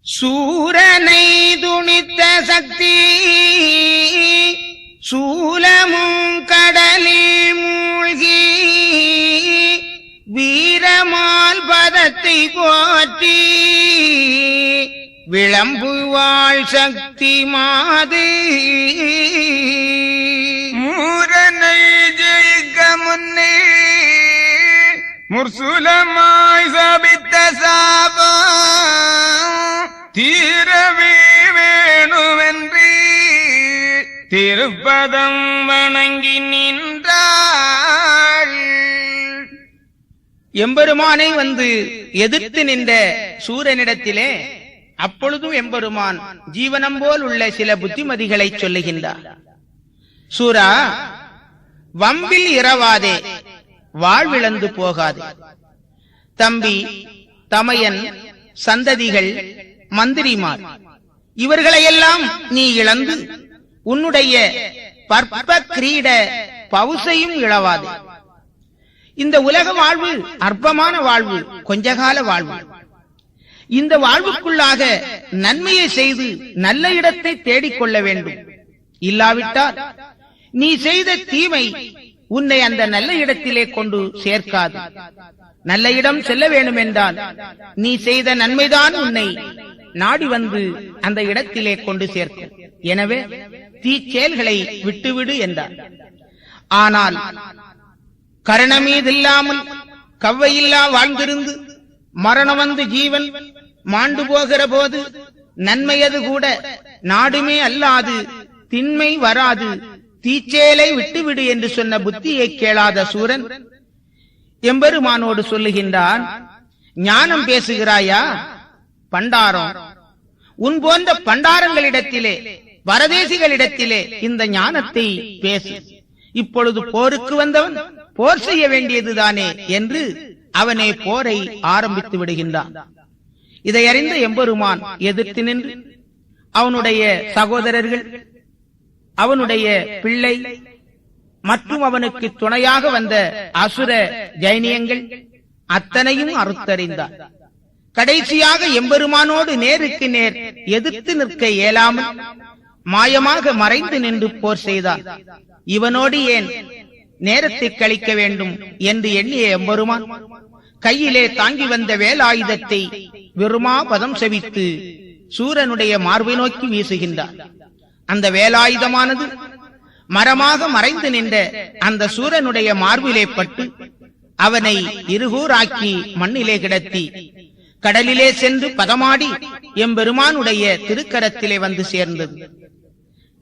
சூரனை துணித்த சக்தி சூலமும் கடலில் மூழ்கி வீரமால் பதத்தை போற்றி விளம்புவாள் சக்தி மாது மூரனை ஜெயிக்க முன்னே முர்சுலமாய் சபித்த சாபம் தீரவே வேணுமென்று திருப்பதம் வணங்கி நின்றாள். எம்பெருமானை வந்து எதிர்த்து நின்ற சூரனிடத்திலே அப்பொழுதும் எம்பெருமான் ஜீவனம் போல் உள்ள சில புத்திமதிகளை சொல்லுகின்றார். சூரா, வம்பில் இரவாதே, வாழ்விழந்து போகாதே. தம்பி, தமையன், சந்ததிகள், மந்திரிமார் இவர்களையெல்லாம் நீ இழந்து உன்னுடைய பற்ப கிரீட பவுசையும் இழவாதே. இந்த உலக வாழ்வு அற்பமான வாழ்வு, கொஞ்சகால வாழ்வு. இந்த வாழ்வுக்குள்ளாக நன்மையை செய்து நல்ல இடத்தை தேடிக்கொள்ள வேண்டும். இல்லாவிட்டால் நீ செய்த தீமை உன்னை அந்த நல்ல இடத்திலே கொண்டு சேர்க்காது. நல்ல இடம் செல்ல வேண்டும் என்றால் நீ செய்த நன்மைதான் உன்னை நாடி வந்து அந்த இடத்திலே கொண்டு சேர்க்கும். எனவே தீச்செயல்களை விட்டுவிடு என்றார். ஆனால் கரணமீதில்லாமல் கவ்வையில்லா வாழ்ந்திருந்து மரணம் வந்து ஜீவன் மாண்டு போகிற போது நன்மையது கூட நாடுமே அல்லாது திண்மை வராது, தீச்சேலை விட்டுவிடு என்று சொன்ன புத்தியை கேளாத சூரன் எம்பெருமானோடு சொல்லுகின்றான், ஞானம் பேசுகிறாயா? பண்டாரம், உன் போன்ற பண்டாரங்களிடத்திலே வரதேசிகளிடத்திலே இந்த ஞானத்தை பேசு. இப்பொழுது போருக்கு வந்தவன் போர் செய்ய வேண்டியதுதானே என்று அவனே போரை ஆரம்பித்து விடுகின்றான். இதை அறிந்த எம்பெருமான் எதிர்த்து நின்று அவனுடைய சகோதரர்கள், அவனுடைய பிள்ளை மற்றும் அவனுக்கு துணையாக வந்த அசுர ஜைனியங்கள் அத்தனையும் அறுத்தறிந்தார். கடைசியாக எம்பெருமானோடு நேருக்கு நேர் எதிர்த்து நிற்க இயலாமல் மாயமாக மறைந்து நின்று போர் செய்தார். இவனோடு ஏன் நேரத்தை கழிக்க வேண்டும் என்று எண்ணிய எம்பெருமான் கையிலே தாங்கி வந்த வேலாயுதத்தை வெறுமா பதம் செவித்து சூரனுடைய மார்பை நோக்கி வீசுகின்றார். அந்த வேலாயுதமானது மரமாக மறைந்து நின்ற அந்த சூரனுடைய மார்பிலே பட்டு அவனை இருகூராக்கி மண்ணிலே கிடத்தி கடலிலே சென்று பதமாடி எம்பெருமானுடைய திருக்கரத்திலே வந்து சேர்ந்தது.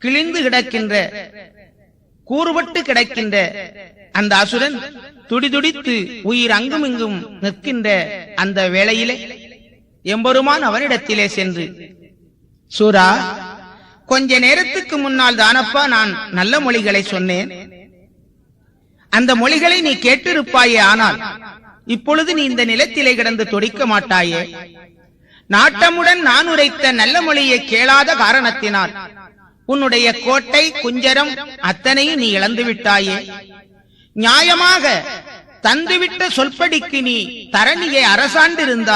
கிழிந்து கிடக்கின்ற, கூறுபட்டு கிடக்கின்ற அந்த அசுரன் துடிதுடித்து உயிர் அங்கும் இங்கும் நிற்கின்ற அந்த வேளையிலே எம்பெருமான் அவனிடத்திலே சென்று, சூரா, கொஞ்ச நேரத்துக்கு முன்னால் தானப்பா நான் நல்ல மொழிகளை சொன்னேன். அந்த மொழிகளை நீ கேட்டிருப்பாயே, ஆனால் இப்பொழுது நீ இந்த நிலத்திலே கிடந்து துடிக்க மாட்டாயே. நாட்டமுடன் நான் உரைத்த நல்ல மொழியை கேளாத காரணத்தினால் உன்னுடைய கோட்டை குஞ்சரம் அத்தனையும் நீ இழந்து விட்டாயே. நியாயமாக தந்துவிட்ட சொல்படிக்கு நீ தரணியை அரசாண்டிருந்தாய்.